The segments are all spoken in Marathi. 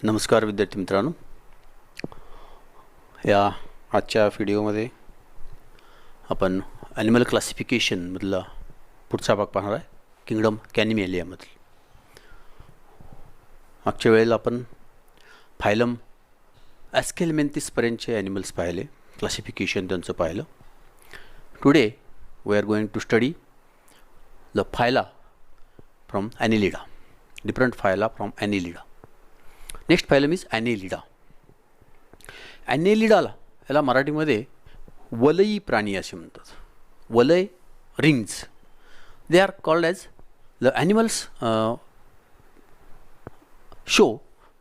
नमस्कार विद्यार्थी मित्रांनो, या आजच्या व्हिडिओमध्ये आपण ॲनिमल क्लासिफिकेशनमधला पुढचा भाग पाहणार आहे. किंगडम कॅनिमॅलियामधील मागच्या वेळेला आपण फायलम ॲस्केलमेंथिसपर्यंतचे ॲनिमल्स पाहिले, क्लासिफिकेशन त्यांचं पाहिलं. Today we are going to study the phyla from Annelida, different phyla from Annelida. Next phylum is Annelida. ॲनिलिडाला याला मराठीमध्ये वलयी प्राणी असे म्हणतात. वलय, rings, they are called as the animals show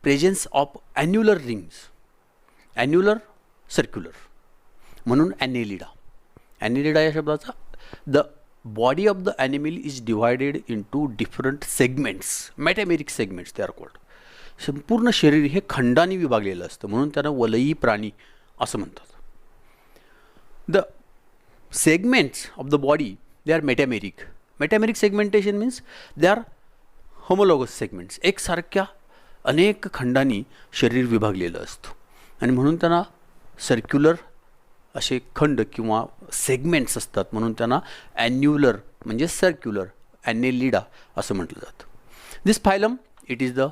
presence of annular rings, annular circular, म्हणून ॲनिलिडा. ॲनिलिडा या शब्दाचा the body of the animal is divided into different segments, metameric segments they are called. संपूर्ण शरीर हे खंडांनी विभागलेलं असतं, म्हणून त्यांना वलयी प्राणी असं म्हणतात. The segments of the body they are metameric. Metameric segmentation means they are homologous segments. एकसारख्या अनेक खंडांनी शरीर विभागलेलं असतं आणि म्हणून त्यांना सर्क्युलर असे खंड किंवा सेगमेंट्स असतात, म्हणून त्यांना ॲन्युलर म्हणजे सर्क्युलर, ॲनिलिडा असं म्हटलं जातं. This phylum it is the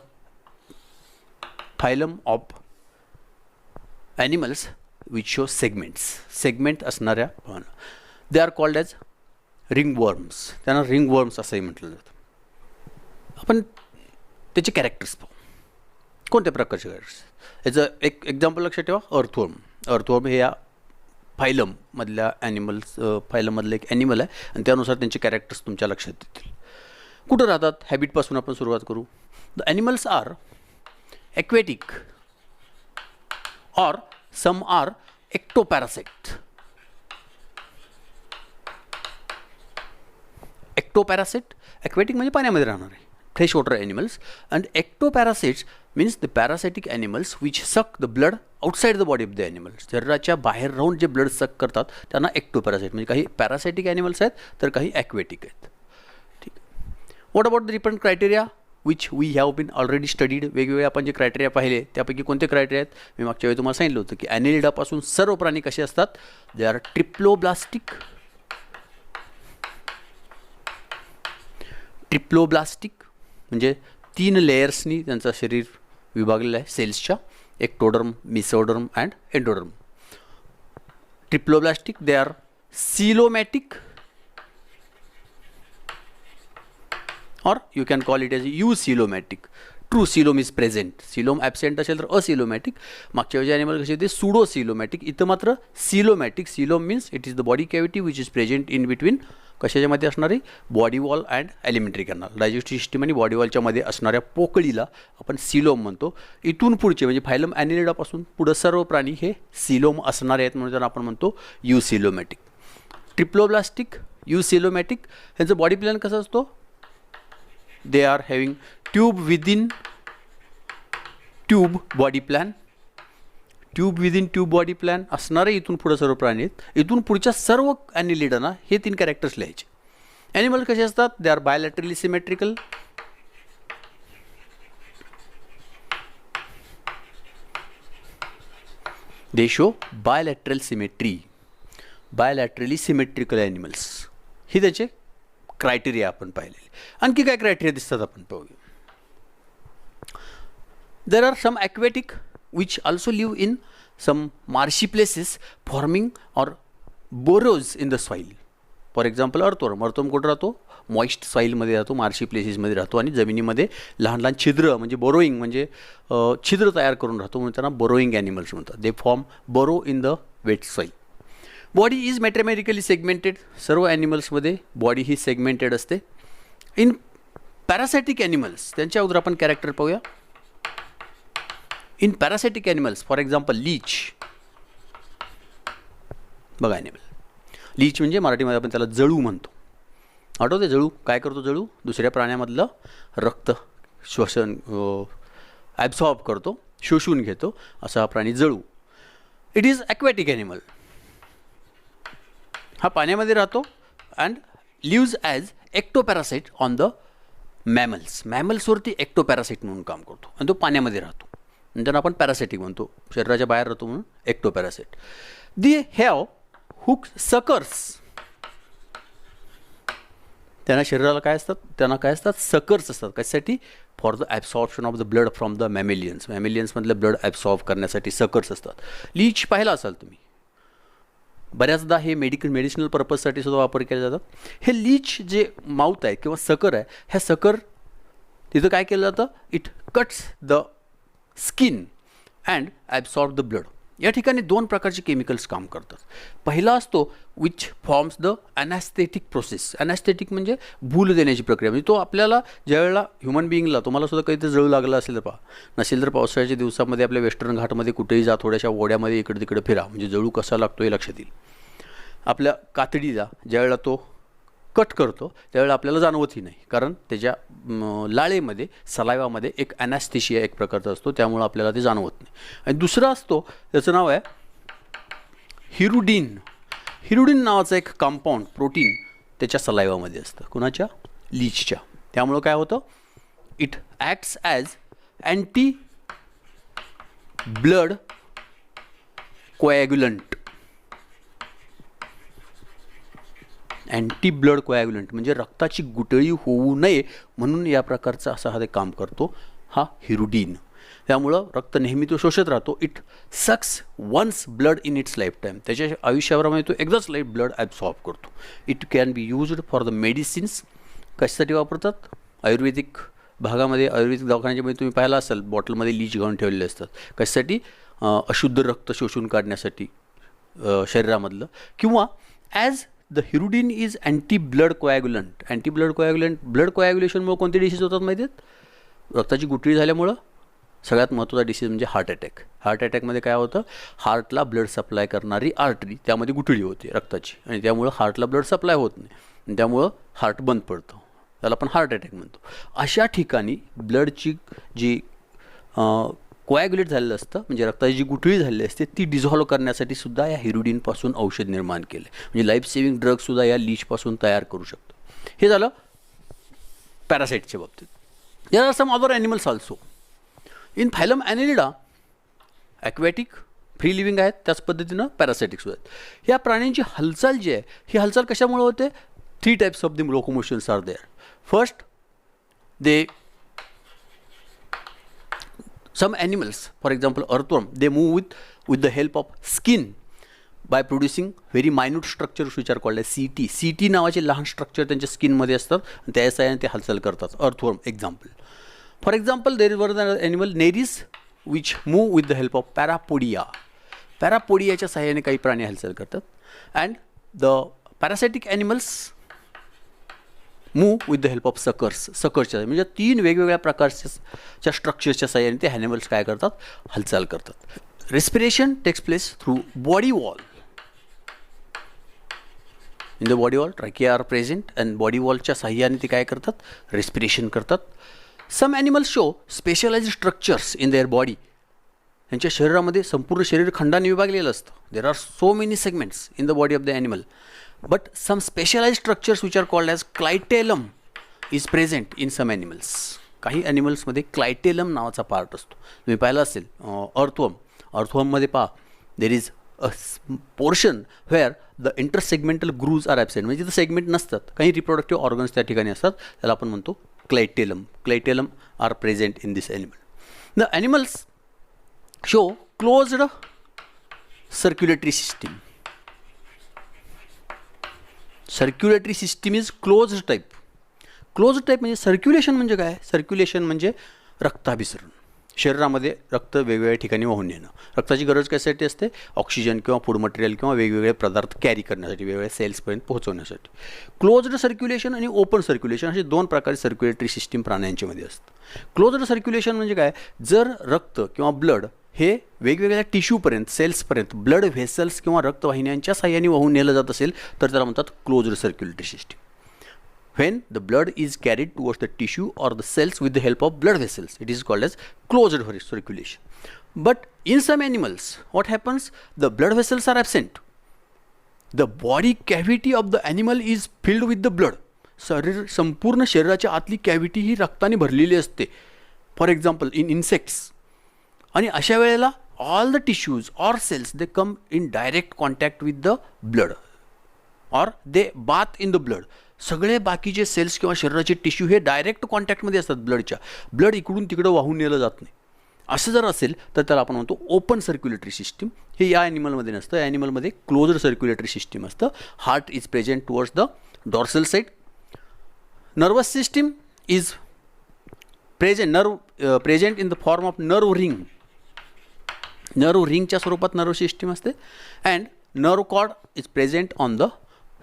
phylum of animals which show segments. Segment असणाऱ्या they are called as ringworms. त्यांना रिंगवर्म्स असंही म्हटलं जातं. आपण त्याचे कॅरेक्टर्स पाहू. कोणत्या प्रकारचे कॅरेक्टर्स? याचं एक एक्झाम्पल लक्षात ठेवा, अर्थवर्म. अर्थवर्म हे या फायलममधल्या ॲनिमल्स, फायलममधलं एक ॲनिमल आहे आणि त्यानुसार त्यांचे कॅरेक्टर्स तुमच्या लक्षात येतील. कुठं राहतात? हॅबिटपासून आपण सुरुवात करू. The animals are aquatic or some are ectoparasite. Ectoparasite, aquatic म्हणजे पाण्यामध्ये राहणारे fresh water animals, and ectoparasites means the parasitic animals which suck the blood outside the body of the animals. शरीराच्या बाहेर राहून जे ब्लड सक करतात त्यांना ectoparasite म्हणजे काही पॅरासायटिक ॲनिमल्स आहेत तर काही ॲक्वेटिक आहेत. ठीक. What about the different criteria which we have been already studied. वेगवेगळे आपण जे क्रायटेरिया पाहिले त्यापैकी कोणते क्रायटेरिया आहेत? मी मागच्या वेळी तुम्हाला सांगितलं होतं की ॲनिलिडापासून सर्व प्राणी कसे असतात? They R triploblastic. ट्रिप्लोब्लास्टिक म्हणजे 3 लेयर्सनी त्यांचं शरीर विभागलेलं आहे सेल्सच्या, ectoderm, mesoderm and endoderm. Triploblastic. They are coelomatic or you can call it as eucoelomatic. True coelom is present. Coelom absent असेल तर असिलोमॅटिक. मागच्या वेळी ॲनिमल कसे होते? Pseudo coelomatic. इथं मात्र coelomatic. Coelom means it is the body cavity which is present in between कशाच्या मध्ये असणारी body wall and alimentary canal. Digestive system आणि बॉडी वॉलच्या मध्ये असणाऱ्या पोकळीला आपण सिलोम म्हणतो. इथून पुढचे म्हणजे फायलम ॲनिलिडापासून पुढं सर्व प्राणी हे सिलोम असणारे आहेत, म्हणून त्यांना आपण म्हणतो युसिलोमॅटिक. ट्रिप्लोब्लास्टिक, युसिलोमॅटिक. ह्यांचं बॉडी प्लॅन कसं असतो? They are having tube within tube body plan. Tube within tube body plan असणारे इथून पुढे सर्व प्राणी आहेत. इथून पुढच्या सर्व ॲनिलिडांना हे 3 कॅरेक्टर्स लिहायचे. ॲनिमल कसे असतात? They are bilaterally symmetrical. They show bilateral symmetry. Bilaterally symmetrical animals ही त्याचे क्रायटेरिया आपण पाहिलेले. आणखी काय क्रायटेरिया दिसतात आपण पाहूया. There are some aquatic which also live in some marshy places forming or burrows in the soil. For example earthworm. Earthworm कुठं राहतो? मॉइस्ट सॉईलमध्ये राहतो, मार्शी प्लेसेसमध्ये राहतो आणि जमिनीमध्ये लहान लहान छिद्र म्हणजे बोरोईंग म्हणजे छिद्र तयार करून राहतो, म्हणून त्यांना बोरोईंग ॲनिमल्स म्हणतात. They form burrow in the wet soil. Body is metamerically segmented. सर्व ॲनिमल्समध्ये बॉडी ही सेगमेंटेड असते. इन पॅरासायटिक ॲनिमल्स त्यांच्या अगोदर आपण कॅरेक्टर पाहूया. In parasitic animals for example leech. बघा ॲनिमल लीच म्हणजे मराठीमध्ये आपण त्याला जळू म्हणतो. आठवते जळू काय करतो? जळू दुसऱ्या प्राण्यामधलं रक्त श्वसन ॲब्सॉर्ब करतो, शोषून घेतो, असा हा प्राणी जळू. It is aquatic animal. हा पाण्यामध्ये राहतो and lives as ectoparasite on the mammals. मॅमल्सवरती एक्टोपॅरासाइट म्हणून काम करतो आणि तो पाण्यामध्ये राहतो. आणि त्यांना आपण पॅरासिटिक म्हणतो, शरीराच्या बाहेर राहतो म्हणून ectoparasite. They have hook suckers. त्यांना शरीराला काय असतात, त्यांना काय असतात, सकर्स असतात. कशासाठी? For the absorption of the blood from the mammalians. मॅमेलियन्समधलं ब्लड ॲब्सॉर्ब करण्यासाठी सकर्स असतात. लीच पाहिला असाल तुम्ही, बऱ्याचदा हे मेडिसिनल पर्पजसाठी सुद्धा वापर केले जातात. हे लीच जे माउथ आहे किंवा सकर आहे, ह्या सकर तिथं काय केलं जातं, it cuts the skin and absorb the blood. या ठिकाणी दोन प्रकारचे केमिकल्स काम करतात. पहिला असतो विच फॉर्म्स द ॲनॅस्थेटिक प्रोसेस. ॲनॅस्थेटिक म्हणजे भूल देण्याची प्रक्रिया. म्हणजे तो आपल्याला ज्यावेळेला ह्युमन बिईंगला, तुम्हाला सुद्धा काही ते जळू लागलं असेल तर पहा, नसेल तर पावसाळ्याच्या दिवसामध्ये आपल्या वेस्टर्न घाटमध्ये कुठेही जा, थोड्याशा ओढ्यामध्ये इकडे तिकडे फिरा, म्हणजे जळू कसा लागतो हे लक्षात येईल. आपल्या कातडीला ज्यावेळेला तो कट करतो त्यावेळेला आपल्याला जाणवतही नाही, कारण त्याच्या लाळेमध्ये, सलायवामध्ये एक ॲनॅस्थेशिया एक प्रकारचा असतो, त्यामुळं आपल्याला ते जाणवत नाही. आणि दुसरा असतो, त्याचं नाव आहे हिरुडीन. हिरुडीन नावाचं एक कंपाऊंड, प्रोटीन त्याच्या सलायवामध्ये असतं. कुणाच्या? लीचच्या. त्यामुळं काय होतं, it acts as anti blood coagulant. Anti blood coagulant म्हणजे रक्ताची गुटळी होऊ नये म्हणून या प्रकारचा असा हा ते काम करतो हा हिरुडीन. त्यामुळं रक्त नेहमी तो शोषत राहतो. It sucks once blood in its life time. त्याच्या आयुष्याभरामध्ये तो एकदाच ब्लड ॲब्सॉर्ब करतो. It can be used for the medicines. कशासाठी वापरतात? आयुर्वेदिक भागामध्ये, आयुर्वेदिक दवाखान्यामध्ये तुम्ही पाहिला असाल, बॉटलमध्ये लीच घालून ठेवलेले असतात. कशासाठी? अशुद्ध रक्त शोषून काढण्यासाठी शरीरामधलं. किंवा as the hirudin is anti blood coagulant. Anti blood coagulant, blood कोॲग्युलेशनमुळे कोणते डिसीज होतात माहिती आहेत? रक्ताची गुटळी झाल्यामुळं सगळ्यात महत्त्वाचा डिसीज म्हणजे हार्ट अटॅक. हार्ट अटॅकमध्ये काय होतं, हार्टला ब्लड सप्लाय करणारी आर्टरी त्यामध्ये गुटळी होते रक्ताची, आणि त्यामुळं हार्टला ब्लड सप्लाय होत नाही, आणि त्यामुळं हार्ट बंद पडतं. त्याला आपण हार्ट अटॅक म्हणतो. अशा ठिकाणी ब्लडची जी कोॲग्युलेट झालेलं असतं, म्हणजे रक्ताची जी गुटळी झालेली असते ती डिझॉल्व्ह करण्यासाठी सुद्धा या हिरुडीनपासून औषध निर्माण केलं. म्हणजे लाईफ सेविंग ड्रगसुद्धा या लीचपासून तयार करू शकतो. हे झालं पॅरासाइटच्या बाबतीत. There are some other animals also in phylum Annelida. Aquatic free living आहेत, त्याच पद्धतीनं पॅरासाइटिकसुद्धा आहेत. ह्या प्राण्यांची हालचाल जी आहे, ही हालचाल कशामुळे होते? 3 types of the locomotions are there. First, they some animals, for example earthworm, they move with the help of skin by producing very minute structures which are called as CT. CT नावाचे लहान स्ट्रक्चर त्यांच्या स्किनमध्ये असतात आणि त्या साहाय्याने ते हालचाल करतात. Earthworm example. For example there were the animal Nereis which move with the help of parapodia. पॅरापोडियाच्या साहाय्याने काही प्राणी हालचाल करतात. And the parasitic animals move with the help of सकर्सच्या, म्हणजे 3 वेगवेगळ्या प्रकारच्या स्ट्रक्चर्सच्या साहाय्याने ते ॲनिमल्स काय करतात, हालचाल करतात. Respiration takes place through body wall. In the body wall trachea are present and body वॉलच्या साहाय्याने ते काय करतात, रेस्पिरेशन करतात. Some animals show specialized structures in their body. त्यांच्या शरीरामध्ये संपूर्ण शरीर खंडाने विभागलेलं असतं. There are so many segments in the body of the animal. But some specialized structures which are called as clitellum is present in some animals. काही ॲनिमल्समध्ये क्लायटेलम नावाचा पार्ट असतो. तुम्ही पाहिलं असेल अर्थवर्ममध्ये पहा, there is a portion where the intersegmental grooves are absent. म्हणजे तिथं सेगमेंट नसतात, काही रिप्रोडक्टिव्ह ऑर्गन्स त्या ठिकाणी असतात, त्याला आपण म्हणतो clitellum. Clitellum are present in this animal. The animals show closed circulatory system. Circulatory system is closed type. Closed type म्हणजे सर्क्युलेशन म्हणजे काय? सर्क्युलेशन म्हणजे रक्ताभिसरण. शरीरामध्ये रक्त वेगवेगळ्या ठिकाणी वाहून नेणं. रक्ताची गरज कशासाठी असते? ऑक्सिजन किंवा फूड मटेरियल किंवा वेगवेगळे पदार्थ कॅरी करण्यासाठी, वेगवेगळ्या सेल्सपर्यंत पोहोचवण्यासाठी. क्लोज्ड सर्क्युलेशन आणि ओपन सर्क्युलेशन असे 2 प्रकारचे सर्क्युलेटरी सिस्टीम प्राण्यांच्यामध्ये असतं. क्लोज्ड सर्क्युलेशन म्हणजे काय? जर रक्त किंवा ब्लड हे वेगवेगळ्या टिश्यूपर्यंत, सेल्सपर्यंत ब्लड व्हेसल्स किंवा रक्तवाहिन्यांच्या साह्याने वाहून नेलं जात असेल तर त्याला म्हणतात closed circulatory system. When the blood is carried towards the tissue or the cells with the help of blood vessels, it is called as closed circulation. But in some animals, what happens? The blood vessels are absent. The body cavity of the animal is filled with the blood. संपूर्ण शरीराच्या आतली कॅव्हिटी ही रक्ताने भरलेली असते. फॉर एक्झाम्पल इन इन्सेक्ट्स, आणि अशा वेळेला all the tissues or cells they come in direct contact with the blood or they bath in the blood. सगळे बाकीचे सेल्स किंवा शरीराचे टिश्यू हे डायरेक्ट कॉन्टॅक्टमध्ये असतात ब्लडच्या. ब्लड इकडून तिकडं वाहून नेलं जात नाही. असं जर असेल तर त्याला आपण म्हणतो ओपन सर्क्युलेटरी सिस्टीम. हे या ॲनिमलमध्ये नसतं. या ॲनिमलमध्ये क्लोज्ड सर्क्युलेटरी सिस्टीम असतं. Heart is present towards the dorsal side. Nervous system is present in the form of nerve ring. Nerve रिंगच्या स्वरूपात नर्व सिस्टीम असते. And nerve cord is present on the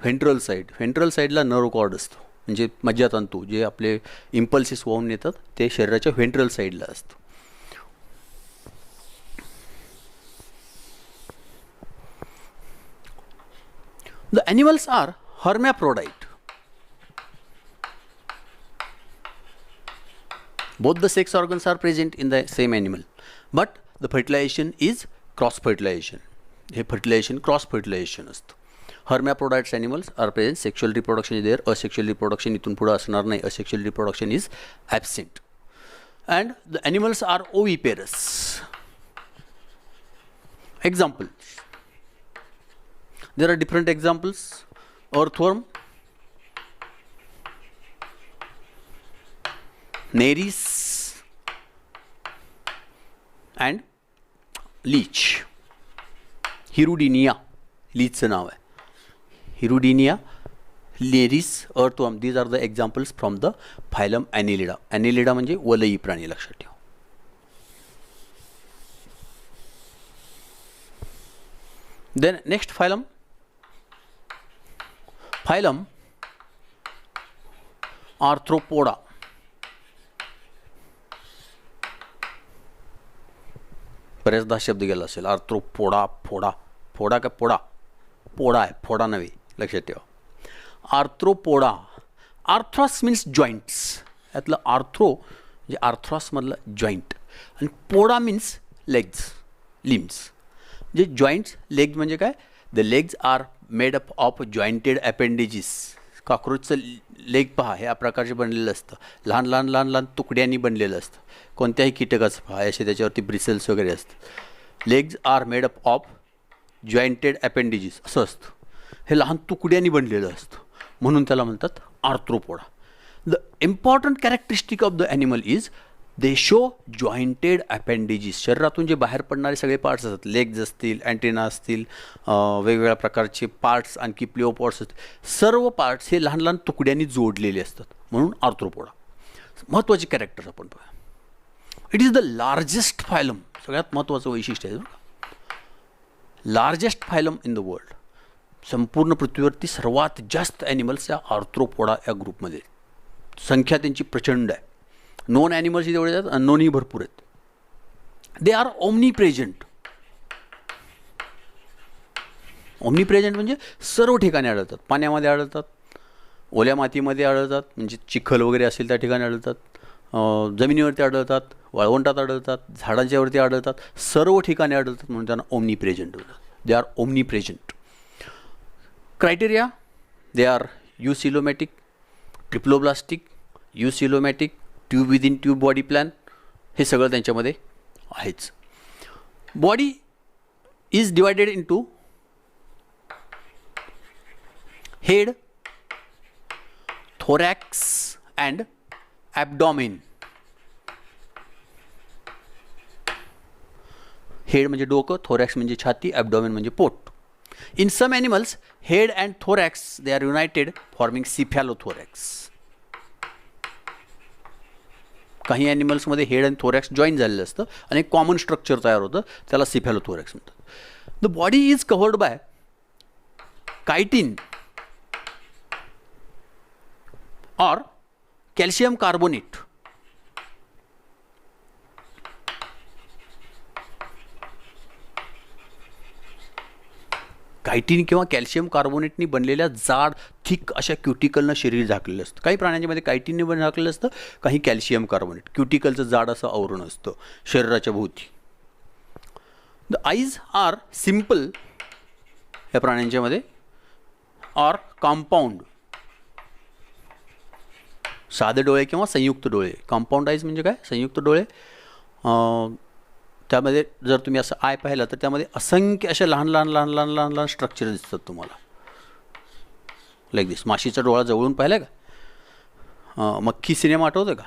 ventral side. Ventral साईडला नर्व कॉर्ड असतो, म्हणजे मज्जातंतू जे आपले इम्पल्सेस वाहून येतात ते शरीराच्या व्हेंट्रल साईडला असतं. The animals are hermaphrodite. Both the sex organs are present in the same animal, but the fertilization is cross fertilization. हे fertilization cross fertilization असतं. Hermaphrodites animals are present. Sexual reproduction is there. Asexual reproduction इथून पुढे असणार नाही. Asexual reproduction is absent. And the animals are oviparous. Examples. There are different examples. Earthworm, Nereis, and leech. Hirudinea, leechचं नाव आहे. Hirudinea, Nereis, earthworm. These are the examples from the phylum Annelida. Annelida म्हणजे वलयी प्राणी, लक्षात ठेवा. Then next phylum. Phylum Arthropoda. बऱ्याचदा शब्द गेला असेल. आर्थ्रोपोडा, फोडा, फोडा का पोडा, पोडा आहे, फोडा नव्हे, लक्षात ठेवा. आर्थ्रोपोडा. Arthros means joints. यातलं आर्थ्रो म्हणजे आर्थ्रॉसमधलं जॉईंट, आणि पोडा मीन्स लेग्स, लिम्स. जे जॉईंट्स, लेग म्हणजे काय, the legs are made up of jointed appendages. कॉक्रोचचं लेग पहा, ह्या प्रकारचे बनलेलं असतं. लहान लहान लहान लहान तुकड्यांनी बनलेलं असतं. कोणत्याही कीटकाचं पहा, असे त्याच्यावरती ब्रिसल्स वगैरे असतात. Legs are made up of jointed appendages असं असतं. हे लहान तुकड्यांनी बनलेलं असतं, म्हणून त्याला म्हणतात Arthropoda. The important characteristic of the animal is they show jointed appendages. शरीरातून जे बाहेर पडणारे सगळे पार्ट्स असतात, लेग्स असतील, अँटेना असतील, वेगवेगळ्या प्रकारचे पार्ट्स, आणखी प्लिओपॉड्स असतील, सर्व पार्ट्स हे लहान लहान तुकड्यांनी जोडलेले असतात, म्हणून आर्थ्रोपोडा. महत्त्वाचे कॅरेक्टर आपण बघा. It is the largest phylum. सगळ्यात महत्त्वाचं वैशिष्ट्य आहे largest phylum in the world. संपूर्ण पृथ्वीवरती सर्वात जास्त ॲनिमल्स या आर्थ्रोपोडा या ग्रुपमध्ये. संख्या त्यांची प्रचंड आहे. नोन ॲनिमल्सही तेवढे आहेत, अननोनही भरपूर आहेत. दे are omni present. Omni present म्हणजे सर्व ठिकाणी आढळतात. पाण्यामध्ये आढळतात, ओल्या मातीमध्ये आढळतात, म्हणजे चिखल वगैरे असेल त्या ठिकाणी आढळतात, जमिनीवरती आढळतात, वाळवंटात आढळतात, झाडांच्यावरती आढळतात, सर्व ठिकाणी आढळतात, म्हणून त्यांना ओमनी प्रेझेंट होतात. They are omni present. Criteria, they are eucoelomatic, triploblastic, eucoelomatic, tube within tube body plan, हे सगळं त्यांच्यामध्ये आहेच. Body is divided into head, thorax and abdomen. Head म्हणजे डोकं, thorax म्हणजे छाती, abdomen म्हणजे पोट. In some animals, head and thorax they are united forming cephalothorax. काही ॲनिमल्समध्ये हेड आणि थोरॅक्स जॉईन झालेलं असतं आणि एक कॉमन स्ट्रक्चर तयार होतं, त्याला सिफॅलोथोरॅक्स म्हणतात. The body is covered bye chitin or calcium carbonate. Chitin किंवा कॅल्शियम कार्बोनेटनी बनलेल्या जाड थिक अशा क्युटिकलनं शरीर झाकलेलं असतं. काही प्राण्यांमध्ये कायटिनने पण झाकलेलं असतं, काही कॅल्शियम कार्बोनेट. क्युटिकलचं जाड असं आवरण असतं शरीराच्या भोवती. द आईज आर सिम्पल या प्राण्यांच्यामध्ये, ऑर कॉम्पाऊंड. साधे डोळे किंवा संयुक्त डोळे. कंपाऊंड आईज म्हणजे काय, संयुक्त डोळे. त्यामध्ये जर तुम्ही असं आय पाहिलं तर त्यामध्ये असंख्य अशा लहान लहान लहान लहान लहान लहान स्ट्रक्चर दिसतात तुम्हाला, लाईक दिस. माशीचा डोळा जवळून पाहिला का? मक्खी सिनेमा आठवतं का?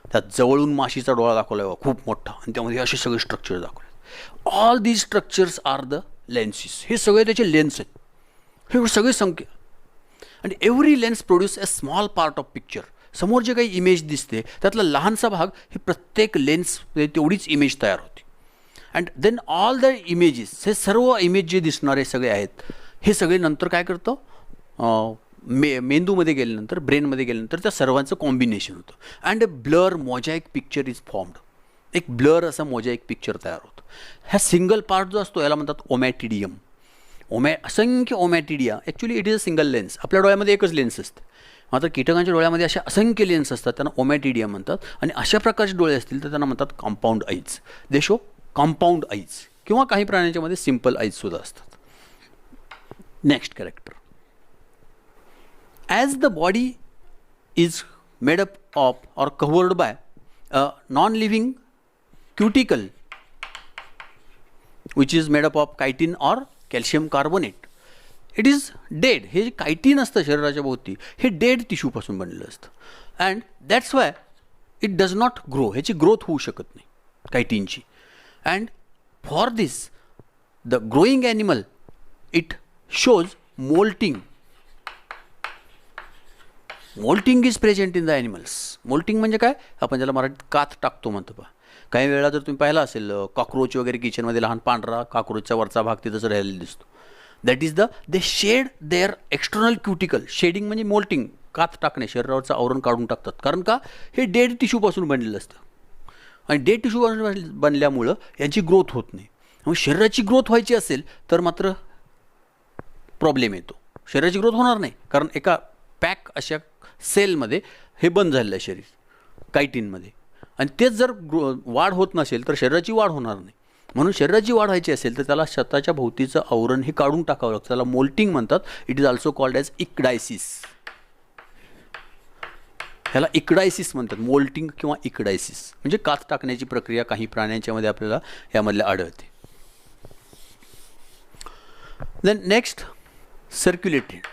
त्यात जवळून माशीचा डोळा दाखवला आहे खूप मोठा, आणि त्यामध्ये असे सगळे स्ट्रक्चर दाखवले. All these structures are the lenses. हे सगळे त्याचे लेन्स आहेत, हे सगळे संख्या. आणि every lens produce a small part of picture. समोर जे काही इमेज दिसते त्यातला लहानसा भाग हे प्रत्येक लेन्स तेवढीच इमेज तयार होते. And then all the images, हे सर्व इमेज जे दिसणारे सगळे आहेत हे सगळे नंतर काय करतो, मेंदूमध्ये गेल्यानंतर, ब्रेनमध्ये गेल्यानंतर त्या सर्वांचं कॉम्बिनेशन होतं. And a blur mosaic picture is formed. एक ब्लर असा मोजॅइक पिक्चर तयार होतो. ह्या सिंगल पार्ट जो असतो याला म्हणतात ओमॅटिडियम. असंख्य ommatidia. Actually it is a single lens. आपल्या डोळ्यामध्ये एकच लेन्स असते, मात्र कीटकांच्या डोळ्यामध्ये अशा असंख्य लेन्स असतात, त्यांना ओमॅटिडियम म्हणतात. आणि अशा प्रकारचे डोळे असतील तर त्यांना म्हणतात कंपाऊंड आईज. दे शो कंपाऊंड आईज. किंवा काही प्राण्यांच्यामध्ये सिम्पल आईजसुद्धा असतात. Next character. As the body is made up of or covered bye a non living cuticle which is made up of chitin or calcium carbonate. It is dead. हे जे कायटिन असतं शरीराच्या भोवती हे डेड टिश्यूपासून बनलेलं असतं. And that's why it does not grow. ह्याची ग्रोथ होऊ शकत नाही कायटिनची. And for this the growing animal it shows moulting. Moulting is present in the animals. Moulting म्हणजे काय? आपण ज्याला मराठीत कात टाकतो म्हणतो पहा. काही वेळा जर तुम्ही पाहिला असेल कॉक्रोच वगैरे किचनमध्ये लहान पांढरा कॉक्रोचचा वरचा भाग तिथंच राहिलेला दिसतो. That is they shed their external cuticle. Shedding म्हणजे मोल्टिंग, कात टाकणे, शरीरावरचं आवरण काढून टाकतात. कारण का? हे डेड टिश्यूपासून बनलेलं असतं आणि डेड टिश्यूपासून बनल्यामुळं यांची ग्रोथ होत नाही. मग शरीराची ग्रोथ व्हायची असेल तर मात्र प्रॉब्लेम येतो. शरीराची ग्रोथ होणार नाही कारण एका पॅक अशा सेलमध्ये हे बंद झालेलं आहे शरीर कायटिनमध्ये. आणि तेच जर वाढ होत नसेल तर शरीराची वाढ होणार नाही. म्हणून शरीराची वाढ व्हायची असेल तर त्याला स्वतःच्या भोवतीचं आवरण हे काढून टाकावं लागतं. त्याला मोल्टिंग म्हणतात. It is also called as ecdysis. ह्याला इक्डायसिस म्हणतात. मोल्टिंग किंवा इक्डायसिस म्हणजे कात टाकण्याची प्रक्रिया काही प्राण्यांच्यामध्ये आपल्याला यामधल्या आढळते. Then next circulated.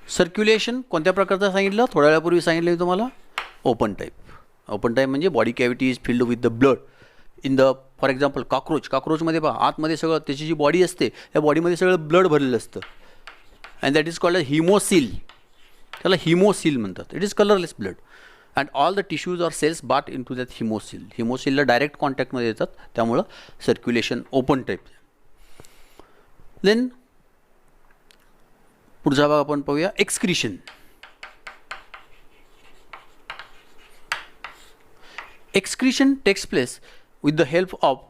सर्क्युलेशन कोणत्या प्रकारचं सांगितलं? थोड्या वेळापूर्वी सांगितलं मी तुम्हाला. Open type. ओपन टाईप म्हणजे body cavity is filled with the blood in the, for example कॉक्रोचमध्ये पहा आतमध्ये सगळं त्याची जी बॉडी असते त्या बॉडीमध्ये सगळं ब्लड भरलेलं असतं. And that is called a haemocoel. त्याला हिमोसिल म्हणतात. It is colourless blood and all the tissues or cells bathe in to that haemocoel. हिमोसिलला डायरेक्ट कॉन्टॅक्टमध्ये येतात, त्यामुळं सर्क्युलेशन ओपन टाईप. देन पुढचा भाग आपण पाहूया excretion. Excretion takes place with the help of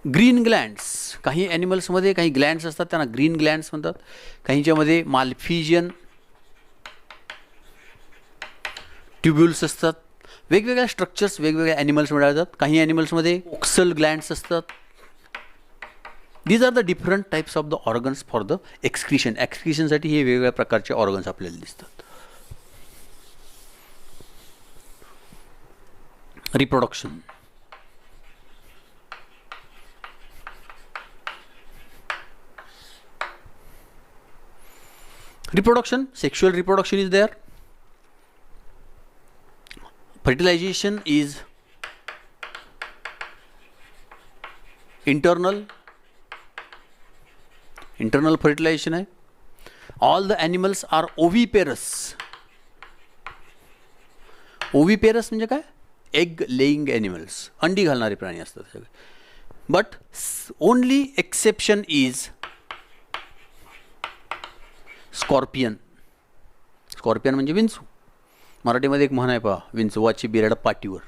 green glands. काही ॲनिमल्समध्ये काही ग्लँड्स असतात, त्यांना ग्रीन ग्लँड्स म्हणतात. काहींच्यामध्ये माल्फिजियन ट्युब्युल्स असतात. वेगवेगळ्या स्ट्रक्चर्स वेगवेगळ्या ॲनिमल्समध्ये आढळतात. काही ॲनिमल्समध्ये ओक्सल ग्लँड्स असतात. These are the different types of the organs for the excretion. एक्सक्रिशनसाठी हे वेगवेगळ्या प्रकारचे ऑर्गन्स आपल्याला दिसतात. Reproduction. Reproduction, sexual reproduction is there. Fertilization is internal fertilization है. All the animals are oviparous. Oviparous म्हणजे काय? एग लेईंग ॲनिमल्स, अंडी घालणारे प्राणी असतात सगळे. But only exception is scorpion. Scorpion म्हणजे विंचू. मराठीमध्ये एक म्हण आहे पहा, विंचवाची बिराड पाठीवर.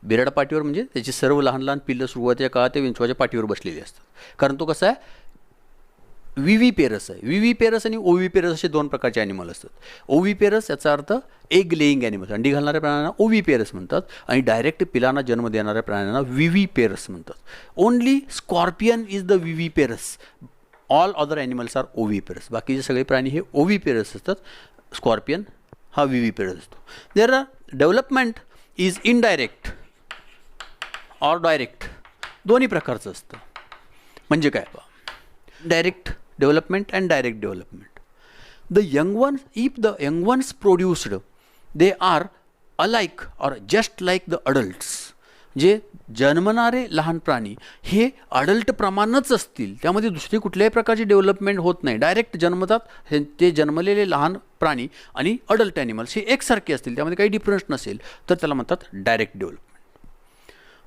बिराड पाठीवर म्हणजे त्याची सर्व लहान लहान पिल्लं सुरुवातीच्या काळात ते विंचवाच्या पाठीवर बसलेली असतात. कारण तो कसा आहे? विविपेरस आहे. विविपेरस आणि ओविपेरस असे दोन प्रकारचे ॲनिमल असतात. ओविपेरस याचा अर्थ एग लेईंग ॲनिमल्स, अंडी घालणाऱ्या प्राण्यांना ओविपेरस म्हणतात आणि डायरेक्ट पिलांना जन्म देणाऱ्या प्राण्यांना विविपेरस म्हणतात. Only scorpion is the viviparous. All other animals are oviparous. बाकीचे सगळे प्राणी हे ओविपेरस असतात. स्कॉर्पियन हा विविपेरस असतो. There are development is indirect. Or direct दोन्ही प्रकारचं असतं. म्हणजे काय बा, direct development and direct development. The young ones, if the young ones produced they are alike or just like the adults. जे जन्मणारे लहान प्राणी हे अडल्ट प्रमाणच असतील, त्यामध्ये दुसरी कुठल्याही प्रकारची डेव्हलपमेंट होत नाही. डायरेक्ट जन्मतात हे ते जन्मलेले लहान प्राणी आणि अडल्ट ॲनिमल्स हे एकसारखे असतील, त्यामध्ये काही डिफरन्स नसेल तर त्याला म्हणतात direct development.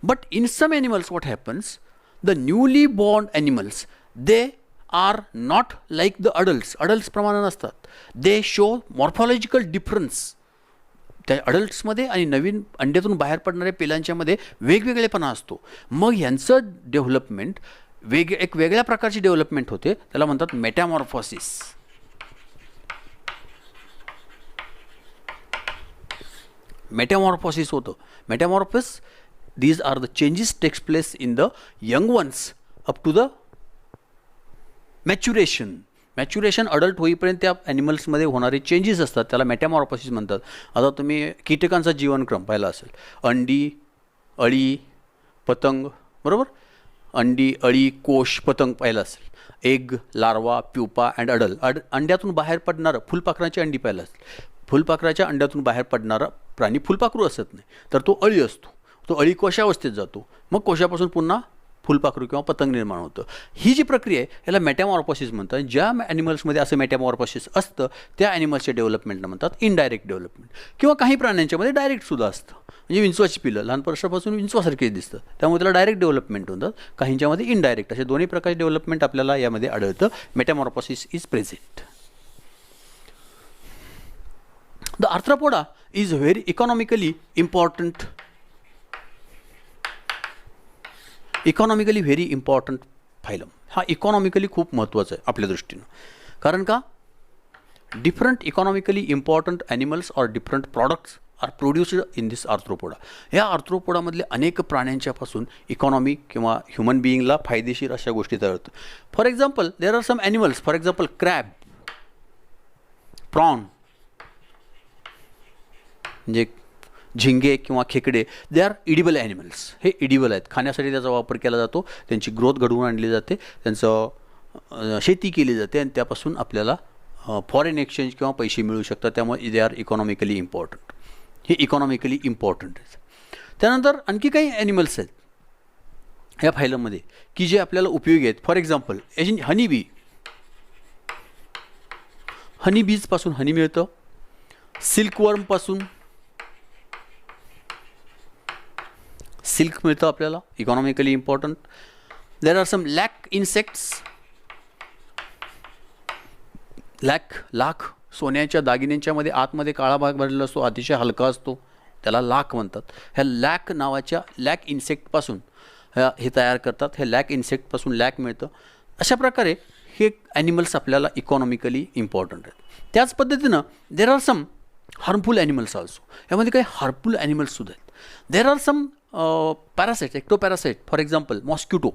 But in some animals what happens, the newly born animals they are not like the adults. Adults प्रमाणे नसतात. They show morphological difference. त्या अडल्ट्समध्ये आणि नवीन अंड्यातून बाहेर पडणाऱ्या पिलांच्यामध्ये वेगवेगळेपणा असतो. मग यांचं डेव्हलपमेंट एक वेगळ्या प्रकारची डेव्हलपमेंट होते, त्याला म्हणतात मेटॅमॉर्फॉसिस. मेटॅमॉर्फॉसिस होतं. मेटॅमॉर्फिस, these are the changes takes place in the young ones up to the maturation. Maturation adult होईपर्यंत त्या ॲनिमल्समध्ये होणारे चेंजेस असतात, त्याला मेटॅमॉर्फॉसिस म्हणतात. आता तुम्ही कीटकांचा जीवनक्रम पाहिला असेल. अंडी, अळी, पतंग, बरोबर. अंडी, अळी, कोश, पतंग पाहिलं असेल. एग, लार्वा, प्युपा अँड अंड्यातून बाहेर पडणारं फुलपाखराची अंडी पाहिलं असेल. फुलपाखराच्या अंड्यातून बाहेर पडणारा प्राणी फुलपाखरू असत नाही, तर तो अळी असतो. तो अळी कोशावस्थेत जातो, मग कोशापासून पुन्हा फुलपाखरू किंवा पतंग निर्माण होतं. ही जी प्रक्रिया आहे याला मेटॅमॉर्फॉसिस म्हणतात. ज्या ॲनिमल्समध्ये असं मेटॅमॉर्फॉसिस असतं त्या ॲनिमल्सच्या डेव्हलपमेंटला म्हणतात इनडायरेक्ट डेव्हलपमेंट. किंवा काही प्राण्यांच्यामध्ये डायरेक्टसुद्धा असतं. म्हणजे विंचवाची पिलं लहान वर्षापासून विंचवासारखीच दिसतं, त्यामुळे त्याला डायरेक्ट डेव्हलपमेंट होतात. काहींच्यामध्ये इनडायरेक्ट. असे दोन्ही प्रकारचे डेव्हलपमेंट आपल्याला यामध्ये आढळतं. Metamorphosis is present. The Arthropoda is very economically important. Economically very important phylum. हा इकॉनॉमिकली खूप महत्त्वाचा आहे आपल्या दृष्टीनं. कारण का, different economically important animals or different products are produced in this Arthropoda. या आर्थ्रोपोडामधले अनेक प्राण्यांच्यापासून इकॉनॉमी किंवा ह्युमन बिईंगला फायदेशीर अशा गोष्टी तयार होतात. For example there are some animals, for example crab, prawn, म्हणजे झिंगे किंवा खेकडे, दे आर इडिबल ॲनिमल्स. हे इडिबल आहेत, खाण्यासाठी त्याचा वापर केला जातो. त्यांची ग्रोथ घडवून आणली जाते, त्यांचं शेती केली जाते आणि त्यापासून आपल्याला फॉरेन एक्सचेंज किंवा पैसे मिळू शकतात. त्यामुळे दे आर इकॉनॉमिकली इम्पॉर्टंट. हे इकॉनॉमिकली इम्पॉर्टंट आहेत. त्यानंतर आणखी काही ॲनिमल्स आहेत या फायलममध्ये की जे आपल्याला उपयोगी आहेत. For example honeybee. हनीबीजपासून हनी मिळतं. सिल्कवर्मपासून सिल्क मिळतं आपल्याला, economically important. There are some lac insects. लाख, सोन्याच्या दागिन्यांच्यामध्ये आतमध्ये काळा भाग भरलेला असतो, अतिशय हलका असतो, त्याला लाख म्हणतात. ह्या लॅक नावाच्या लॅक इन्सेक्टपासून हे तयार करतात. हे लॅक इन्सेक्टपासून लॅक मिळतं. अशा प्रकारे हे ॲनिमल्स आपल्याला इकॉनॉमिकली इम्पॉर्टंट आहेत. त्याच पद्धतीनं there are some harmful animals also. यामध्ये काही हार्मफुल ॲनिमल्ससुद्धा आहेत. There are some parasites, ectoparasite. For example mosquito,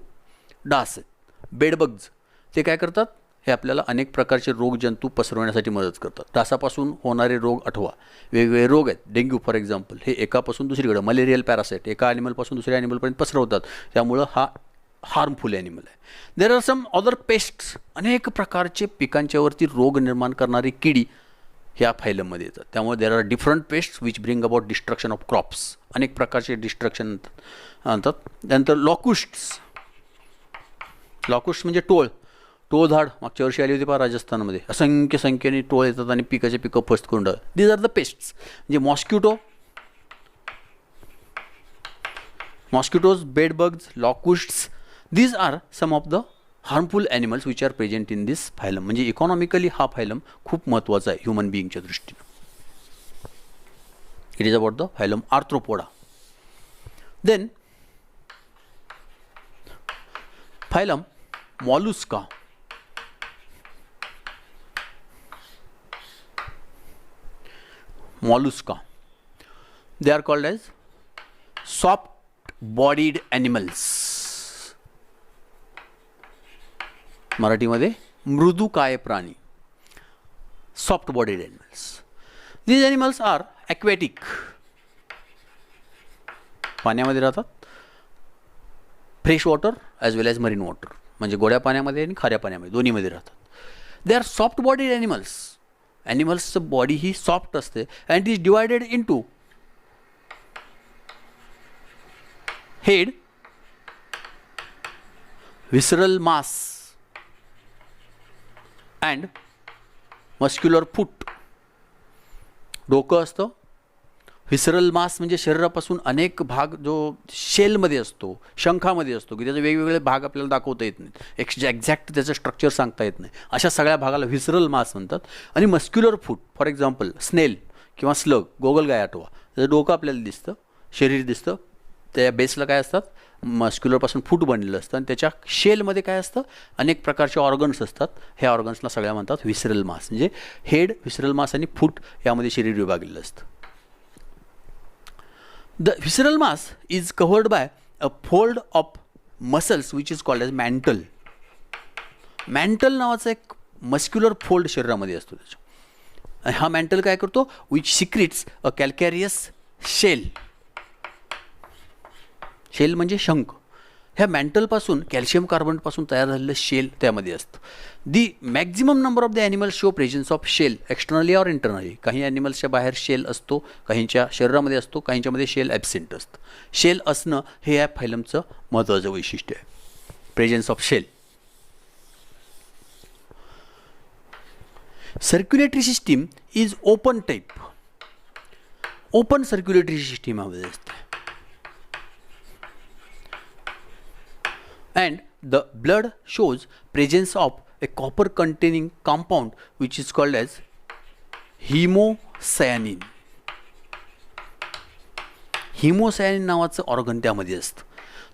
डास आहेत, बेडबग्ज. ते काय करतात, हे आपल्याला अनेक प्रकारचे रोगजंतू पसरवण्यासाठी मदत करतात. डासापासून होणारे रोग आठवा, वेगवेगळे रोग आहेत. डेंग्यू फॉर एक्झाम्पल, हे एकापासून दुसरीकडे, मलेरियल पॅरासाइट एका ॲनिमलपासून दुसऱ्या ॲनिमलपर्यंत पसरवतात, त्यामुळं हा हार्मफुल ॲनिमल आहे. There are some other pests. अनेक प्रकारचे पिकांच्यावरती रोग निर्माण करणारी किडी ह्या फायलममध्ये येतात. त्यामुळे there are different pests which bring about destruction of crops. अनेक प्रकारचे डिस्ट्रक्शन आणतात. त्यानंतर लॉकुस्ट्स. लॉकुस्ट म्हणजे टोळधाड. मागच्या वर्षी आली होती पहा राजस्थानमध्ये, असंख्य संख्येने टोळ येतात आणि पिकं फस्त करून टाकतात. These are the pests. म्हणजे mosquitoes, bedbugs, locusts, these are some of the harmful animals which are present in this phylum. म्हणजे इकॉनॉमिकली हा फायलम खूप महत्त्वाचा आहे ह्युमन बिईंगच्या दृष्टीनं. It is about the phylum Arthropoda. Then phylum Mollusca. Mollusca. They are called as soft-bodied animals. मराठीमध्ये मृदुकाय प्राणी. Soft-bodied animals. These animals are aquatic. पाण्यामध्ये राहतात. Fresh water as well as marine water, म्हणजे गोड्या पाण्यामध्ये आणि खाऱ्या पाण्यामध्ये दोन्हीमध्ये राहतात. They are soft bodied animals. ॲनिमल्सचं बॉडी ही सॉफ्ट असते and is divided in to head, visceral mass and muscular foot. डोकं असतं. व्हिसरल मास म्हणजे शरीरापासून अनेक भाग जो शेलमध्ये असतो, शंखामध्ये असतो, की त्याचे वेगवेगळे भाग आपल्याला दाखवता येत नाहीत, एक्झॅक्ट त्याचं स्ट्रक्चर सांगता येत नाही, अशा सगळ्या भागाला व्हिसरल मास म्हणतात. आणि मस्क्युलर फूट, फॉर एक्झाम्पल स्नेल किंवा स्लग, गोगलगाय आठवा, त्याचं डोकं आपल्याला दिसतं, शरीर दिसतं, त्या बेसला काय असतात, मस्क्युलरपासून फूट बनलेलं असतं आणि त्याच्या शेलमध्ये काय असतं, अनेक प्रकारचे ऑर्गन्स असतात. ह्या ऑर्गन्सला सगळ्या म्हणतात व्हिसरल मास. म्हणजे हेड, व्हिसरल मास आणि फूट यामध्ये शरीर विभागलेलं असतं. The visceral mass is covered by a fold of muscles which is called as mantle. Mantle नावाचा एक मस्क्युलर फोल्ड शरीरामध्ये असतो त्याच्या. हा मॅन्टल काय करतो, which secretes a calcareous shell. Shell म्हणजे शंख. ह्या मॅन्टलपासून कॅल्शियम कार्बोनेटपासून तयार झालेलं शेल त्यामध्ये असतं. The maximum number of the animals show presence of shell externally or internally. काही ॲनिमल्सच्या बाहेर शेल असतो, काहींच्या शरीरामध्ये असतो, काहींच्यामध्ये शेल ॲब्सेंट असतं. शेल असणं हे या फायलमचं महत्त्वाचं वैशिष्ट्य आहे, presence of shell. Circulatory system is open type. Open circulatory system हवी असते. And the blood shows presence of a copper containing compound which is called as हेमोसायनिन. हिमोसायनिन नावाचं ऑर्गन त्यामध्ये असतं.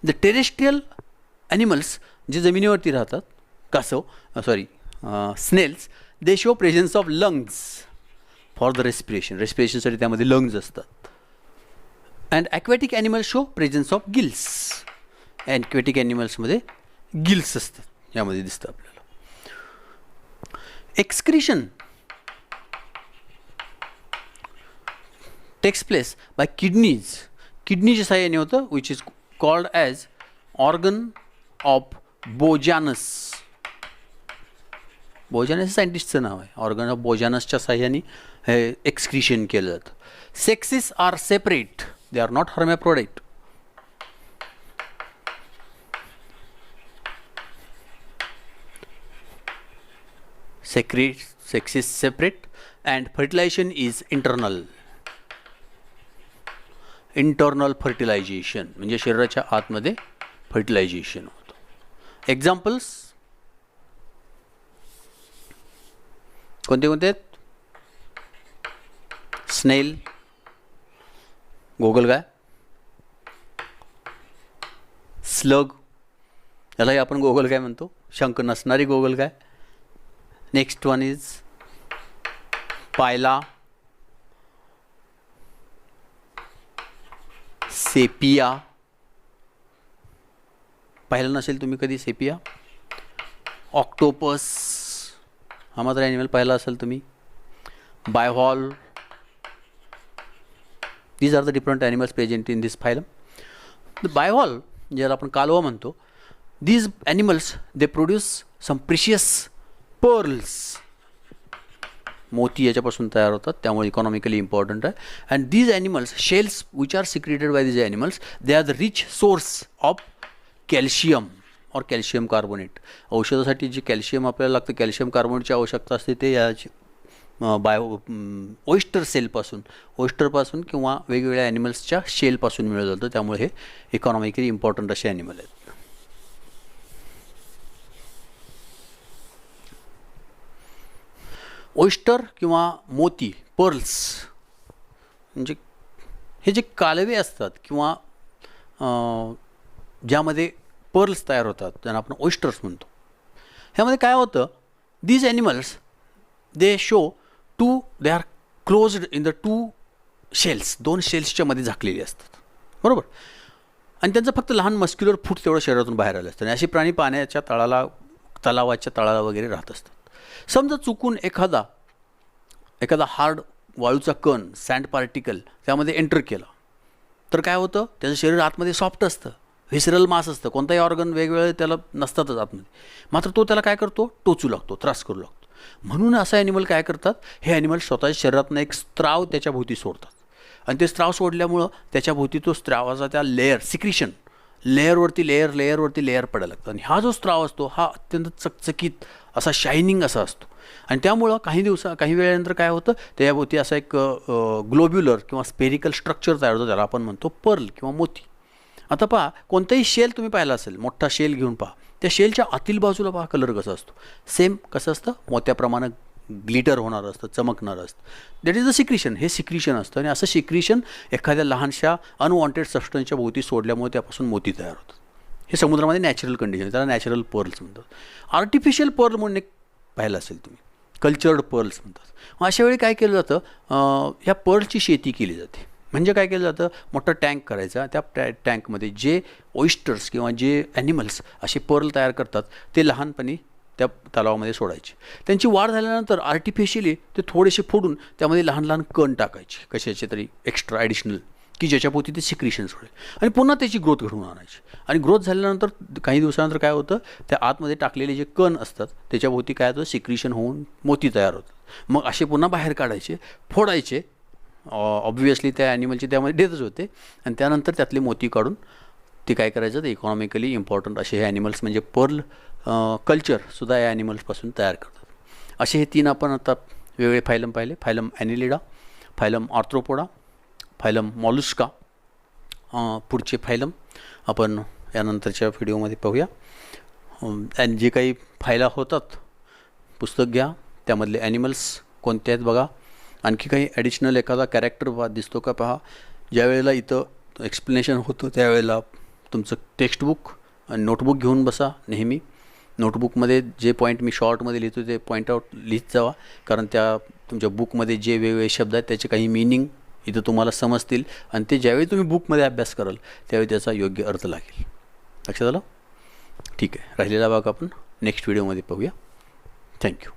द टेरेस्ट्रियल ॲनिमल्स जे जमिनीवरती राहतात, कासव snails, they show presence of lungs for the respiration. रेस्पिरेशनसाठी त्यामध्ये लंग्स असतात. And aquatic animals show presence of gills. Aquatic ॲनिमल्समध्ये गिल्स असतात, यामध्ये दिसतं आपल्याला. Excretion takes place by kidneys. किडनीच्या साहाय्याने होतं, which is called as organ of Bojanus. Bojanus सायंटिस्टचं नाव आहे. ऑर्गन ऑफ बोजानसच्या साहाय्याने हे एक्सक्रिशन केलं जातं. Sexes are separate, they are not hermaphrodite. Sex is separate and fertilization is internal. Internal fertilization म्हणजे शरीराच्या आतमध्ये फर्टिलायझेशन होतं. एक्झाम्पल्स कोणते कोणते आहेत? स्नेल, गोगलगाय, स्लग, यालाही आपण गोगलगाय म्हणतो, शंख नसणारी गोगलगाय. Next one is Pila, Sepia. पाहिलं नसेल तुम्ही कधी सेपिया. ऑक्टोपस हा मात्र ॲनिमल पाहिला असेल तुम्ही. Bivalve. These are the different animals present in this phylum. The bivalve ज्याला आपण कालवा म्हणतो, these animals they produce some precious pearls. मोती याच्यापासून तयार होतात, त्यामुळे इकॉनॉमिकली इम्पॉर्टंट आहे. And these animals shells which are secreted by these animals, they are the rich source of calcium or calcium carbonate. औषधासाठी जे कॅल्शियम आपल्याला लागतं, कॅल्शियम कार्बोनेटची आवश्यकता असते, ते याची ओइस्टर सेलपासून, ओइस्टरपासून किंवा वेगवेगळ्या ॲनिमल्सच्या शेलपासून मिळत जातं. त्यामुळे हे इकॉनॉमिकली इम्पॉर्टंट असे ॲनिमल आहेत. ओइस्टर किंवा मोती, पर्ल्स, म्हणजे हे जे कालवे असतात किंवा ज्यामध्ये पर्ल्स तयार होतात, ज्यांना आपण ओइस्टर्स म्हणतो. ह्यामध्ये काय होतं, these animals they show they are closed in the two shells. दोन शेल्सच्या मध्ये झाकलेली असतात, बरोबर. आणि त्यांचं फक्त लहान मस्क्युलर फूट तेवढं शरीरातून बाहेर आलं असतं. आणि अशी प्राणी पाण्याच्या तळाला, तलावाच्या तळाला वगैरे राहत असतात. समजा चुकून एखादा हार्ड वाळूचा कण, सँड पार्टिकल त्यामध्ये एंटर केला, तर काय होतं, त्याचं शरीर आतमध्ये सॉफ्ट असतं, व्हिसरल मास असतं, कोणताही ऑर्गन वेगवेगळे त्याला नसतातच आतमध्ये, मात्र तो त्याला काय करतो, टोचू लागतो, त्रास करू लागतो. म्हणून असं ॲनिमल काय करतात, हे ॲनिमल स्वतःच्या शरीरातनं एक स्त्राव त्याच्या भोवती सोडतात आणि ते स्त्राव सोडल्यामुळं त्याच्या भोवती तो स्त्रावाचा त्या लेअर सिक्रिशन लेअरवरती लेअर पडायला लागतं आणि हा जो स्त्राव असतो हा अत्यंत चकचकीत असा शायनिंग असा असतो आणि त्यामुळं काही वेळानंतर काय होतं, त्याभोवती असा एक ग्लोब्युलर किंवा स्पेरिकल स्ट्रक्चर तयार होतं, त्याला आपण म्हणतो पर्ल किंवा मोती. आता पहा, कोणताही शेल तुम्ही पाहिला असेल, मोठा शेल घेऊन पहा, त्या शेलच्या आतील बाजूला पहा कलर कसा असतो, सेम कसं असतं, मोत्याप्रमाणे ग्लिटर होणारं असतं, चमकणारं असतं. That is the secretion. हे सिक्रिशन असतं आणि असं सिक्रिशन एखाद्या लहानशा अनवॉन्टेड सबस्टन्सच्या भोवती सोडल्यामुळे त्यापासून मोती तयार होतात. हे समुद्रामध्ये नॅचरल कंडिशन, त्याला नॅचरल पर्ल्स म्हणतात. आर्टिफिशियल पर्ल म्हणून एक पाहिलं असेल तुम्ही, कल्चर्ड पर्ल्स म्हणतात. मग अशा वेळी काय केलं जातं, ह्या पर्लची शेती केली जाते. म्हणजे काय केलं जातं, मोठा टँक करायचा, त्या टँकमध्ये जे ऑइस्टर्स किंवा जे ॲनिमल्स असे पर्ल तयार करतात ते लहानपणी त्या तलावामध्ये सोडायचे. त्यांची वाढ झाल्यानंतर आर्टिफिशियली ते थोडेसे फोडून त्यामध्ये लहान लहान कण टाकायचे कशाचे तरी एक्स्ट्रा ॲडिशनल, की ज्याच्यापोती ते सिक्रिशन सोडेल आणि पुन्हा त्याची ग्रोथ घडवून आणायची. आणि ग्रोथ झाल्यानंतर काही दिवसानंतर काय होतं, त्या आतमध्ये टाकलेले जे कण असतात त्याच्याभोवती काय होतं, सिक्रिशन होऊन मोती तयार होतात. मग असे पुन्हा बाहेर काढायचे, फोडायचे. ऑब्व्हियसली त्या ॲनिमलची त्यामध्ये डेथच होते आणि त्यानंतर त्यातले मोती काढून ते काय करायचं, ते इकॉनॉमिकली इम्पॉर्टंट असे हे ॲनिमल्स म्हणजे पर्ल कल्चरसुद्धा या ॲनिमल्सपासून तयार करतात. असे हे 3 आपण आता वेगवेगळे फायलम पाहिले. Phylum Annelida, phylum Arthropoda, phylum Mollusca. पुढचे फायलम आपण यानंतरच्या व्हिडिओमध्ये पाहूया. आणि जे काही फायला होतात पुस्तक घ्या, त्यामधले ॲनिमल्स कोणते आहेत बघा. आणखी काही ॲडिशनल एखादा कॅरेक्टर दिसतो का पहा. ज्या वेळेला इथं एक्सप्लेनेशन होतं त्यावेळेला तुमचं टेक्स्टबुक आणि नोटबुक घेऊन बसा नेहमी. नोटबुकमध्ये जे पॉईंट मी शॉर्टमध्ये लिहितो ते पॉईंट आऊट लिहित जावा, कारण त्या तुमच्या बुकमध्ये जे वेगवेगळे शब्द आहेत त्याचे काही मिनिंग इथं तुम्हाला समजतील आणि ते ज्यावेळी तुम्ही बुकमध्ये अभ्यास कराल त्यावेळी त्याचा योग्य अर्थ लागेल. लक्षात आलं? ठीक आहे, राहिलेला भाग आपण नेक्स्ट व्हिडिओमध्ये पाहूया. थँक्यू.